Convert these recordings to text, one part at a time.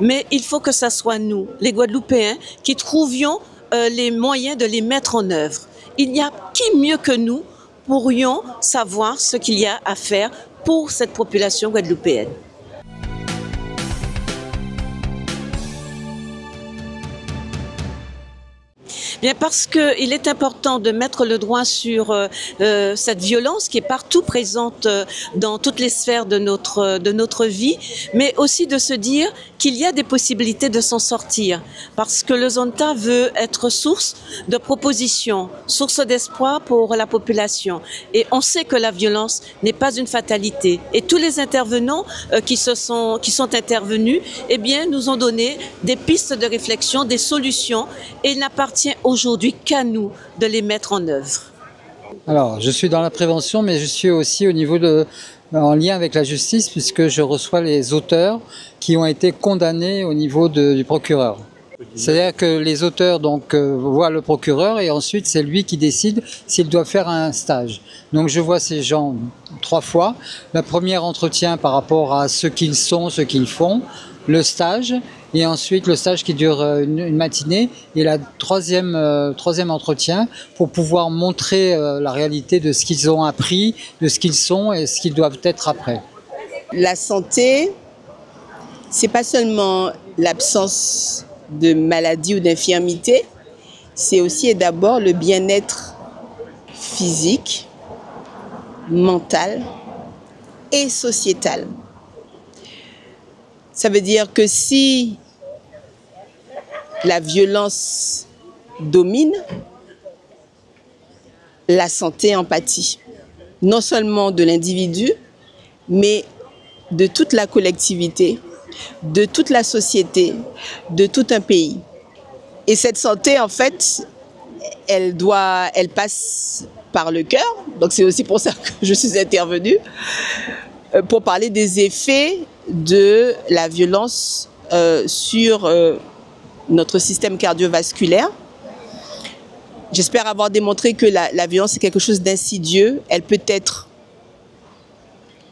mais il faut que ça soit nous, les Guadeloupéens, qui trouvions les moyens de les mettre en œuvre. Il n'y a qui mieux que nous pourrions savoir ce qu'il y a à faire pour cette population guadeloupéenne. Bien parce qu'il est important de mettre le doigt sur cette violence qui est partout présente dans toutes les sphères de notre vie, mais aussi de se dire qu'il y a des possibilités de s'en sortir, parce que le Zonta veut être source de propositions, source d'espoir pour la population. Et on sait que la violence n'est pas une fatalité. Et tous les intervenants qui sont intervenus, eh bien, nous ont donné des pistes de réflexion, des solutions, et il n'appartient aujourd'hui qu'à nous de les mettre en œuvre. Alors, je suis dans la prévention, mais je suis aussi au niveau en lien avec la justice, puisque je reçois les auteurs qui ont été condamnés au niveau du procureur. C'est-à-dire que les auteurs voient le procureur et ensuite c'est lui qui décide s'il doit faire un stage. Donc je vois ces gens 3 fois. Le premier entretien par rapport à ce qu'ils sont, ce qu'ils font, le stage, et ensuite le stage qui dure une matinée, et la troisième entretien pour pouvoir montrer la réalité de ce qu'ils ont appris, de ce qu'ils sont et ce qu'ils doivent être après. La santé, c'est pas seulement l'absence de maladie ou d'infirmité, c'est aussi et d'abord le bien-être physique, mental et sociétal. Ça veut dire que si la violence domine, la santé en pâtit. Non seulement de l'individu, mais de toute la collectivité, de toute la société, de tout un pays. Et cette santé, en fait, elle passe par le cœur. Donc c'est aussi pour ça que je suis intervenue, pour parler des effets de la violence sur notre système cardiovasculaire. J'espère avoir démontré que la violence est quelque chose d'insidieux. Elle peut être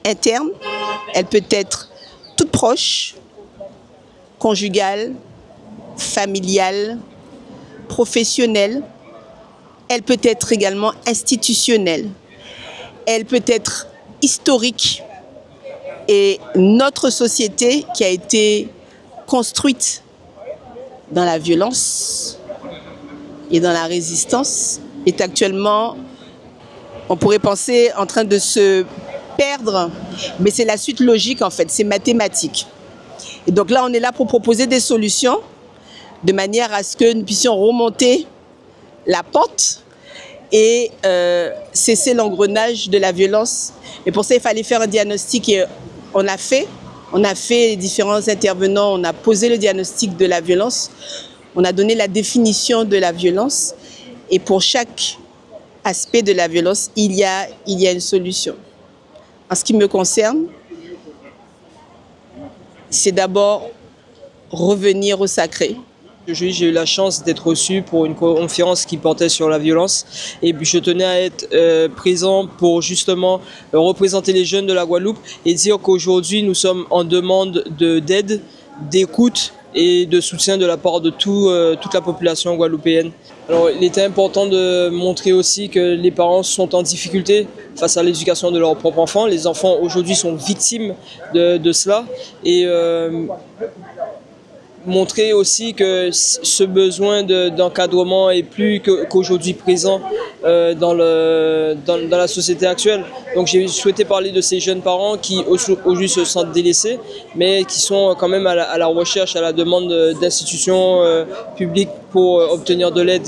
interne, elle peut être toute proche, conjugale, familiale, professionnelle. Elle peut être également institutionnelle. Elle peut être historique. Et notre société qui a été construite dans la violence et dans la résistance est actuellement, on pourrait penser, en train de se perdre, mais c'est la suite logique en fait, c'est mathématique. Et donc là, on est là pour proposer des solutions de manière à ce que nous puissions remonter la pente et cesser l'engrenage de la violence. Et pour ça, il fallait faire un diagnostic et on a fait les différents intervenants, on a posé le diagnostic de la violence, on a donné la définition de la violence et pour chaque aspect de la violence, il y a une solution. En ce qui me concerne, c'est d'abord revenir au sacré. J'ai eu la chance d'être reçu pour une conférence qui portait sur la violence et puis je tenais à être présent pour justement représenter les jeunes de la Guadeloupe et dire qu'aujourd'hui nous sommes en demande d'aide, d'écoute et de soutien de la part de toute la population guadeloupéenne. Alors il était important de montrer aussi que les parents sont en difficulté face à l'éducation de leurs propres enfants. Les enfants aujourd'hui sont victimes de cela et montrer aussi que ce besoin d'encadrement est plus qu'aujourd'hui présent dans la société actuelle. Donc j'ai souhaité parler de ces jeunes parents qui aujourd'hui se sentent délaissés, mais qui sont quand même à la recherche, à la demande d'institutions publiques pour obtenir de l'aide.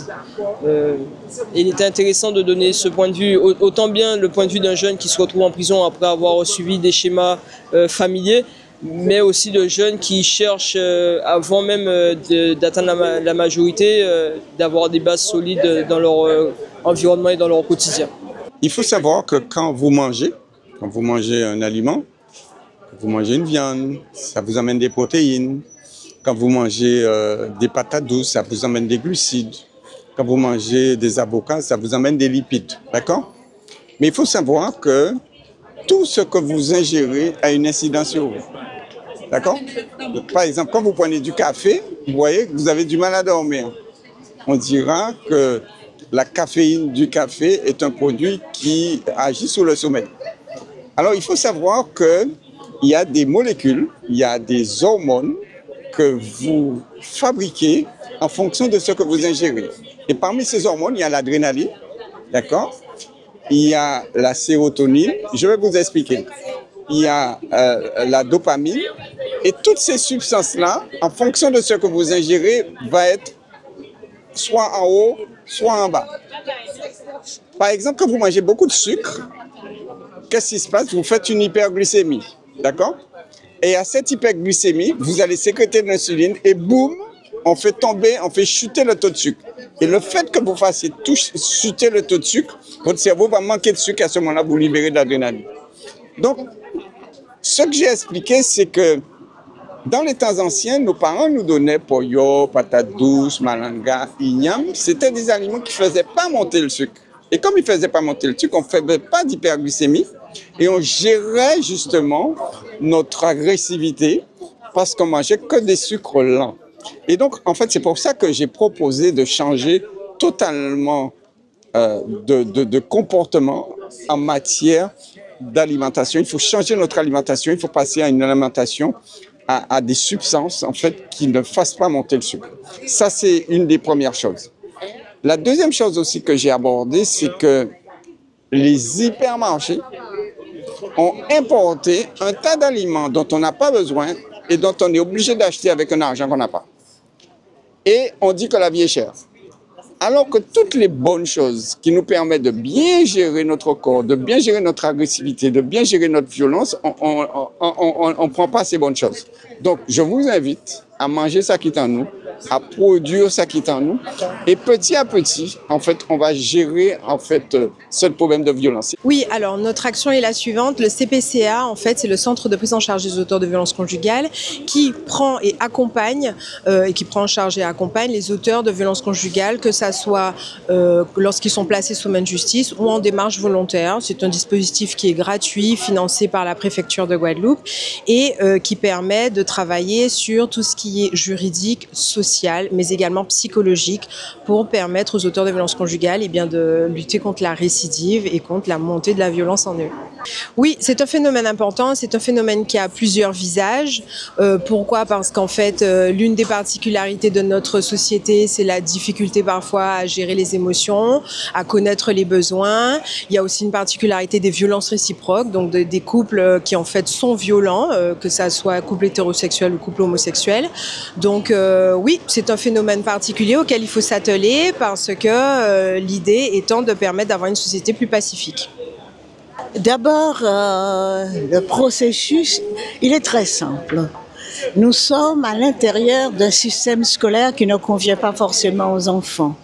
Il était intéressant de donner ce point de vue, autant bien le point de vue d'un jeune qui se retrouve en prison après avoir suivi des schémas familiers, mais aussi de jeunes qui cherchent, avant même d'atteindre la majorité, d'avoir des bases solides dans leur environnement et dans leur quotidien. Il faut savoir que quand vous mangez un aliment, vous mangez une viande, ça vous amène des protéines. Quand vous mangez des patates douces, ça vous amène des glucides. Quand vous mangez des avocats, ça vous amène des lipides. D'accord? Mais il faut savoir que tout ce que vous ingérez a une incidence sur vous. D'accord? Par exemple, quand vous prenez du café, vous voyez que vous avez du mal à dormir. On dira que la caféine du café est un produit qui agit sur le sommeil. Alors, il faut savoir qu'il y a des molécules, il y a des hormones que vous fabriquez en fonction de ce que vous ingérez. Et parmi ces hormones, il y a l'adrénaline, d'accord? Il y a la sérotonine, je vais vous expliquer. Il y a la dopamine. Et toutes ces substances-là, en fonction de ce que vous ingérez, va être soit en haut, soit en bas. Par exemple, quand vous mangez beaucoup de sucre, qu'est-ce qui se passe? Vous faites une hyperglycémie, d'accord? Et à cette hyperglycémie, vous allez sécréter de l'insuline et boum, on fait chuter le taux de sucre. Et le fait que vous fassiez chuter le taux de sucre, votre cerveau va manquer de sucre, à ce moment-là, vous libérez de l'adrénaline. Donc, ce que j'ai expliqué, c'est que dans les temps anciens, nos parents nous donnaient poyo, patate douce, malanga, igname. C'était des aliments qui ne faisaient pas monter le sucre. Et comme ils ne faisaient pas monter le sucre, on ne faisait pas d'hyperglycémie et on gérait justement notre agressivité parce qu'on mangeait que des sucres lents. Et donc, en fait, c'est pour ça que j'ai proposé de changer totalement de comportement en matière d'alimentation. Il faut changer notre alimentation, il faut passer à une alimentation à des substances, en fait, qui ne fassent pas monter le sucre. Ça, c'est une des premières choses. La deuxième chose aussi que j'ai abordée, c'est que les hypermarchés ont importé un tas d'aliments dont on n'a pas besoin et dont on est obligé d'acheter avec un argent qu'on n'a pas. Et on dit que la vie est chère. Alors que toutes les bonnes choses qui nous permettent de bien gérer notre corps, de bien gérer notre agressivité, de bien gérer notre violence, on ne prend pas ces bonnes choses. Donc, je vous invite à manger ça qui est en nous, à produire ça qui est en nous. Et petit à petit, en fait, on va gérer, en fait, ce problème de violence. Oui, alors notre action est la suivante. Le CPCA, en fait, c'est le Centre de prise en charge des auteurs de violences conjugales qui prend et accompagne, qui prend en charge et accompagne les auteurs de violences conjugales, que ça soit lorsqu'ils sont placés sous main de justice ou en démarche volontaire. C'est un dispositif qui est gratuit, financé par la préfecture de Guadeloupe et qui permet de travailler sur tout ce qui est juridique, social, mais également psychologique pour permettre aux auteurs de violences conjugales de lutter contre la récidive et contre la montée de la violence en eux. Oui, c'est un phénomène important, c'est un phénomène qui a plusieurs visages. Pourquoi? Parce qu'en fait, l'une des particularités de notre société, c'est la difficulté parfois à gérer les émotions, à connaître les besoins. Il y a aussi une particularité des violences réciproques, donc des couples qui en fait sont violents, que ça soit couple hétérosexuel ou couple homosexuel. Donc oui, c'est un phénomène particulier auquel il faut s'atteler parce que l'idée étant de permettre d'avoir une société plus pacifique. D'abord, le processus, il est très simple. Nous sommes à l'intérieur d'un système scolaire qui ne convient pas forcément aux enfants,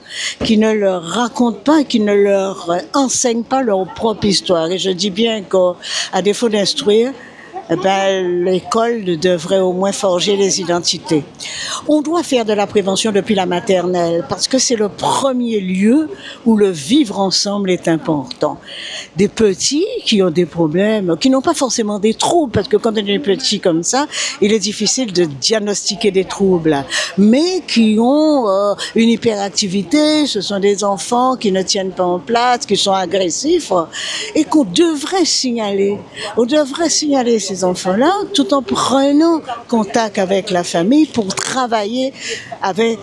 qui ne leur raconte pas, qui ne leur enseigne pas leur propre histoire. Et je dis bien qu'à défaut d'instruire, l'école devrait au moins forger les identités. On doit faire de la prévention depuis la maternelle parce que c'est le premier lieu où le vivre ensemble est important. Des petits qui ont des problèmes, qui n'ont pas forcément des troubles, parce que quand on est petit comme ça, il est difficile de diagnostiquer des troubles, mais qui ont une hyperactivité, ce sont des enfants qui ne tiennent pas en place, qui sont agressifs, et qu'on devrait signaler. On devrait signaler ces enfants-là, tout en prenant contact avec la famille pour travailler avec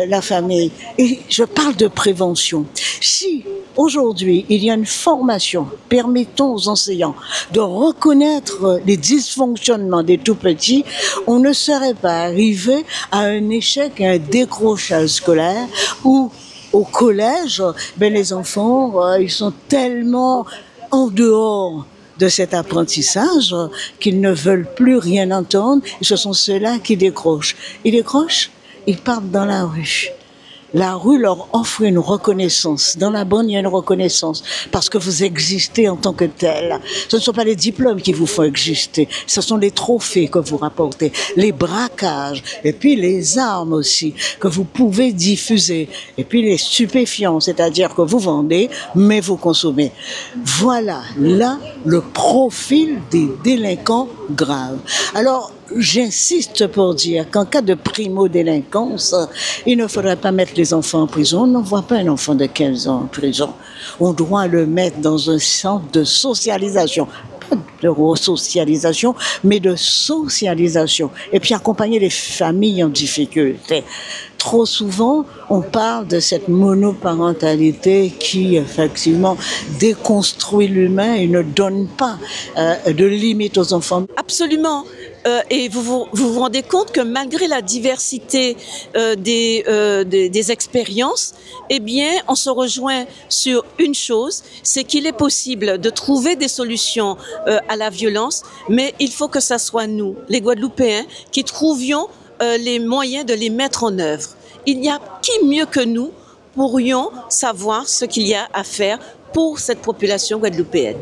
la famille. Et je parle de prévention. Si aujourd'hui il y a une formation permettant aux enseignants de reconnaître les dysfonctionnements des tout-petits, on ne serait pas arrivé à un échec, à un décrochage scolaire où au collège, les enfants, ils sont tellement en dehors de cet apprentissage qu'ils ne veulent plus rien entendre. Et ce sont ceux-là qui décrochent. Ils décrochent, ils partent dans la rue. La rue leur offre une reconnaissance. Dans la bande, il y a une reconnaissance parce que vous existez en tant que tel. Ce ne sont pas les diplômes qui vous font exister. Ce sont les trophées que vous rapportez, les braquages et puis les armes aussi que vous pouvez diffuser. Et puis les stupéfiants, c'est-à-dire que vous vendez, mais vous consommez. Voilà, là, le profil des délinquants graves. Alors, j'insiste pour dire qu'en cas de primo-délinquance, il ne faudrait pas mettre les enfants en prison. On n'envoie pas un enfant de 15 ans en prison. On doit le mettre dans un centre de socialisation. Pas de resocialisation, mais de socialisation. Et puis accompagner les familles en difficulté. Trop souvent, on parle de cette monoparentalité qui, effectivement, déconstruit l'humain et ne donne pas de limites aux enfants. Absolument. Et vous vous rendez compte que malgré la diversité des expériences, eh bien, on se rejoint sur une chose, c'est qu'il est possible de trouver des solutions à la violence, mais il faut que ça soit nous, les Guadeloupéens, qui trouvions les moyens de les mettre en œuvre. Il n'y a qui mieux que nous pourrions savoir ce qu'il y a à faire pour cette population guadeloupéenne.